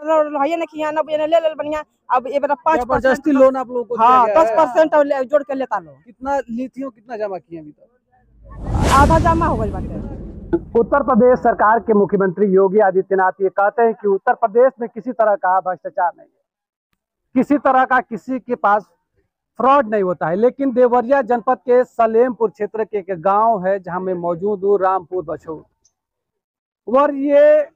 है ना कि यहाँ 90 ले बढ़िया। अब ये बेटा 5% जबरदस्ती लोन आप लोगों को हाँ दिया गया है। 10% जोड़ के लेता लो। कितना ली हो, कितना जमा किए अभी तक? आधा जमा हो गई बाटे। उत्तर प्रदेश सरकार के मुख्यमंत्री योगी आदित्यनाथ ये कहते हैं कि उत्तर प्रदेश में किसी तरह का भ्रष्टाचार नहीं है, किसी तरह का किसी के पास फ्रॉड नहीं होता है। लेकिन देवरिया जनपद के सलेमपुर क्षेत्र के एक गांव है जहां में मौजूद हूँ, रामपुर बछौर। और ये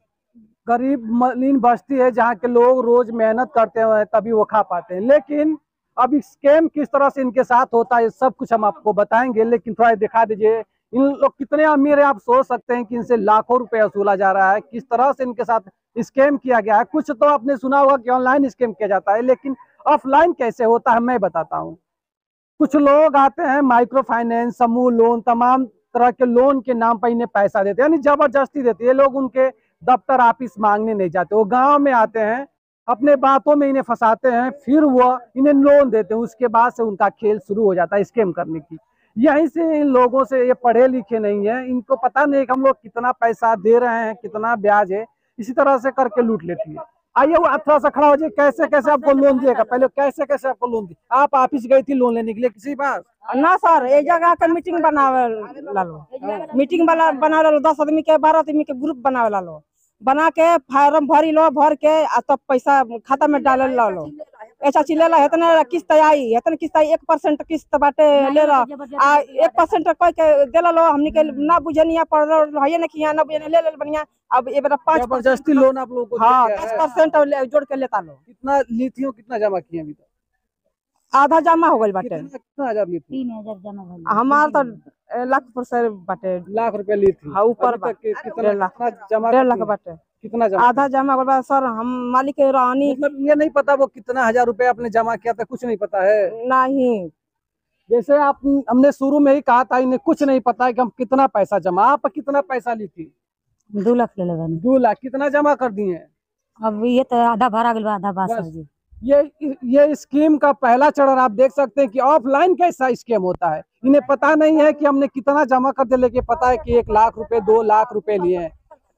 गरीब मलिन बस्ती है जहां के लोग रोज मेहनत करते हैं तभी वो खा पाते हैं। लेकिन अब स्कैम किस तरह से इनके साथ होता है सब कुछ हम आपको बताएंगे। लेकिन थोड़ा दिखा दीजिए इन लोग कितने अमीर है। आप सोच सकते हैं कि इनसे लाखों रुपए वसूला जा रहा है, किस तरह से इनके साथ स्कैम किया गया है। कुछ तो आपने सुना होगा कि ऑनलाइन स्कैम किया जाता है, लेकिन ऑफलाइन कैसे होता है मैं बताता हूँ। कुछ लोग आते हैं माइक्रो फाइनेंस, समूह लोन, तमाम तरह के लोन के नाम पर इन्हें पैसा देते हैं, यानी जबरदस्ती देते हैं। ये लोग उनके दफ्तर ऑफिस मांगने नहीं जाते, वो गांव में आते हैं, अपने बातों में इन्हें फंसाते हैं, फिर वो इन्हें लोन देते हैं। उसके बाद से उनका खेल शुरू हो जाता है स्कैम करने की। यहीं से इन लोगों से, ये पढ़े लिखे नहीं है, इनको पता नहीं कि हम लोग कितना पैसा दे रहे हैं, कितना ब्याज है, इसी तरह से करके लूट लेती है। आइए वो थोड़ा सा खड़ा हो जाए, कैसे कैसे आपको लोन दिएगा, पहले कैसे कैसे आपको लोन दी। आप ऑफिस गई थी लोन लेने के लिए किसी पास? ना सर, एक जगह के मीटिंग बनावे लो, मीटिंग बना लो, 10 आदमी के 12 आदमी के ग्रुप बनावे लो, बना के फार्म भरी लो, भर के तब पैसा खाता में डाले लो। ऐसा चीज ले लो, इतने किस्त आई, इतने किस्त आई, 1% किस्त बाटे ले लो, 1% कोई के दे लो। हमनी के ना बुझनिया पड़ है ना कि यहाँ 90 ले बढ़िया। अब ये बेटा 5% जबरदस्ती लोन आप लोगों को हाँ दिया गया है। 10% जोड़ के लेता लो। कितना ली हो, कितना जमा किए अभी तक? आधा जमा हो गई बाटे। कितना हजार ली थी? 3000 जमा हो हमार तो लाख % बाटे। लाख रुपए ली थी। हाँ ऊपर अभी तक कितना 1.5 लाख, जमा 1.5 लाख किए? बाटे। कितना जमा? आधा जमा हो गया सर। हम मालिक के रानी मतलब ये नहीं पता वो कितना हजार रुपए आपने जमा किया था, कुछ नहीं पता है? नहीं। जैसे आप, हमने शुरू में ही कहा था इन्हें कुछ नहीं पता है कि हम कितना पैसा जमा। आप कितना पैसा ली थी? 2 लाख ले लेबन। 2 लाख। कितना जमा कर दिए? अब ये तो आधा भरा गया, आधा बास बस। है जी। ये स्कीम का पहला चरण आप देख सकते हैं कि ऑफलाइन कैसा स्कीम होता है। इन्हें पता नहीं है कि हमने कितना जमा कर दिया, लेकिन पता है कि 1 लाख रुपए 2 लाख रुपए लिए हैं।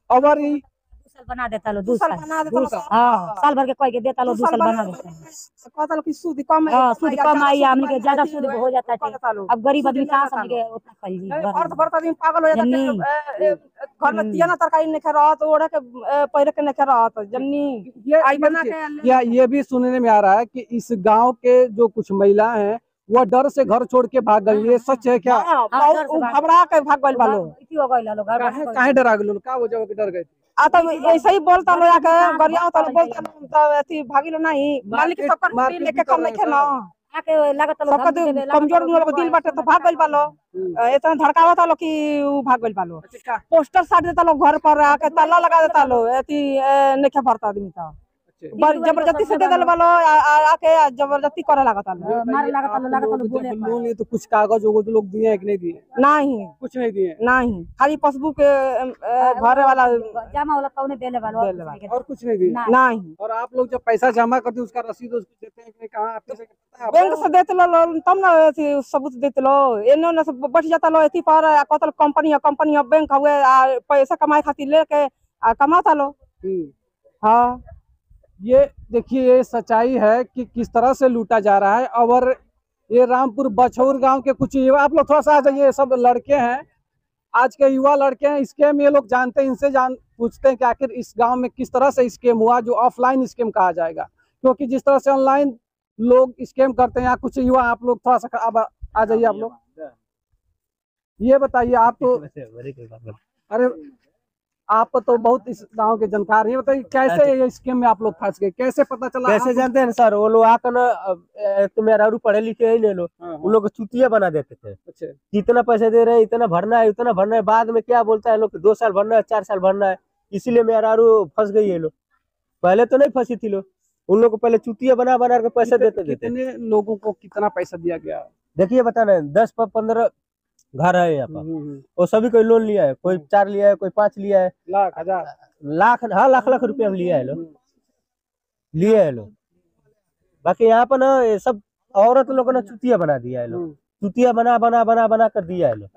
और 2 साल बना देता लो, 2 साल साल बना देता लो। हाँ, साल भर के कोई के देता लो, 2 साल बना देता है। कहता लो कि सूद कम है, हाँ, सूद कम आई, हमने के ज्यादा सूद हो जाता है। अब गरीब आदमी कहाँ से हमने के उतना खाई जी। अर्थ भरता दिन पागल हो जाता है। घर में तिया ना तरकारी नहीं खा रहा तो ओढ़े के पैरे के नहीं खा रहा तो जमनी आई बना के। ये भी सुनने में आ रहा है कि इस गांव के जो कुछ महिला हैं वो डर से घर छोड़ के भाग गई। ये सच है क्या? घबरा के भाग गइल बालो। काहे डरा गए? क्या वजह के डर गए? तो ऐसे ही बोलता लो आके गरिया तो बोलता तो अथी भागिलो नहीं। मालिक सबकर लेके कम नहीं खेना आके लागत लो सबका कमजोर लोग दिल बाटे तो भाग गइल बालो। इतना धड़कावता लो कि उ भाग गइल बालो। पोस्टर साट देता लो घर पर, आके ताला लगा देता लो, अथी नहीं भरता आदमी तो जबरदस्ती से दे दल वालो, आके जबरदस्ती करे लागता लो, मारे लागत लो बोले लोन लिए तो कुछ कागज वगैरह लोग दिए हैं कि नहीं दिए? नहीं कुछ नहीं दिए। नहीं, खाली पासबुक भरे वाला जमा होला तौने देले वालो, और कुछ नहीं दिए। नहीं। और आप लोग जब पैसा जमा करते हैं उसका रसीद उसको देते हैं कि कहाँ आपसे पता है? बैंक से देते लो तब ना अथी सबूत देते लो। एने ना सब बैठ जाता लो अथी पर, कहता लो कंपनी बैंक हुए पैसा कमाए खातिर लेके कमाता लो। हाँ, ये देखिए ये सच्चाई है कि किस तरह से लूटा जा रहा है। और ये रामपुर बछौर गांव के कुछ युवा, आप लोग थोड़ा सा आ जाइए, ये सब लड़के हैं, आज के युवा लड़के हैं। स्कैम ये लोग जानते हैं, इनसे पूछते हैं कि आखिर इस गांव में किस तरह से स्कैम हुआ, जो ऑफलाइन स्कैम कहा जाएगा। क्योंकि जिस तरह से ऑनलाइन लोग स्कैम करते हैं, यहाँ कुछ युवा, आप लोग थोड़ा सा अब आ जाइए। आप लोग ये बताइए, आप तो अरे आप तो बहुत इस गांव के जानकार हैं, बताइए कैसे ये स्कीम में आप लोग फंस गए, कैसे पता चला? कैसे जानते हैं सर, वो लोग आकर ना तो मेरा पढ़े लिखे ही ले लो, उन लोग चुतिया बना देते थे। अच्छा, कितना पैसे दे रहे हैं, इतना भरना है, उतना भरना है। बाद में क्या बोलता है लोग 2 साल भरना है, 4 साल भरना है। इसीलिए मेरा फंस गई है लोग। पहले तो नहीं फंसी थी लोग, उन लोग को पहले चुतिया बना बना के पैसे देते थे। कितने लोगों को कितना पैसा दिया गया? देखिए बता रहे 10-15 घर है यहाँ पर, और सभी कोई लोन लिया है, कोई 4 लिया है, कोई 5 लिया है, लाख हजार लाख, हाँ लाख रुपए हम लिया है लोग, लिए है लोग। बाकी यहाँ पर ना ये सब औरत लोगों ने चुतिया बना दिया है लोग, चुतिया बना कर दिया है लोग।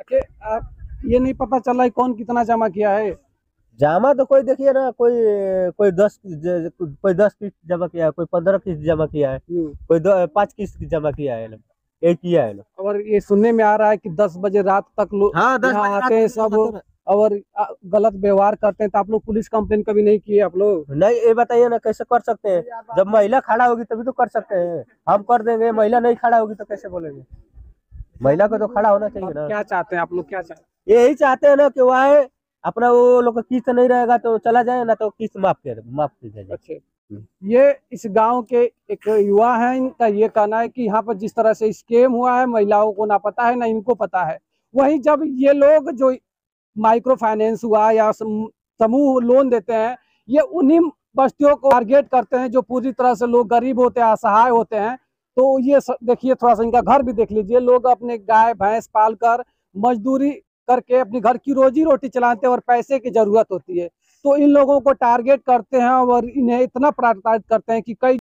आप ये नहीं पता चला कौन कितना जमा किया है? जमा तो कोई देखिए ना, कोई 10 किस्त जमा किया है, कोई 15 किस्त जमा किया है, कोई 5 किस्त जमा किया है, एक किया है लोग। और ये सुनने में आ रहा है कि 10 बजे रात तक लोग हाँ, 10 यहाँ बजे रात आते हैं तक सब लोग आते हैं। और गलत व्यवहार करते हैं। तो आप लोग पुलिस कंप्लेन कभी नहीं किए आप लोग? नहीं, ये बताइए ना कैसे कर सकते हैं? जब महिला खड़ा होगी तभी तो कर सकते हैं, हम कर देंगे, महिला नहीं खड़ा होगी तो कैसे बोलेंगे? महिला को तो खड़ा होना चाहिए आप ना। क्या चाहते हैं, आप लोग क्या चाहते हैं? यही चाहते हैं ना कि वह अपना वो लोग का किस्त नहीं रहेगा तो चला जाए, ना तो किस्त माफ की जाए। अच्छा, ये इस गांव के एक युवा हैं, इनका ये कहना है कि यहाँ पर जिस तरह से स्कैम हुआ है, महिलाओं को ना पता है ना इनको पता है। वहीं जब ये लोग जो माइक्रो फाइनेंस हुआ या समूह लोन देते हैं, ये उन्हीं बस्तियों को टारगेट करते हैं जो पूरी तरह से लोग गरीब होते हैं, असहाय होते हैं। तो ये देखिए, थोड़ा सा इनका घर भी देख लीजिए। लोग अपने गाय भैंस पाल कर मजदूरी करके अपनी घर की रोजी रोटी चलाते हैं और पैसे की जरूरत होती है, तो इन लोगों को टारगेट करते हैं और इन्हें इतना प्रताड़ित करते हैं कि कई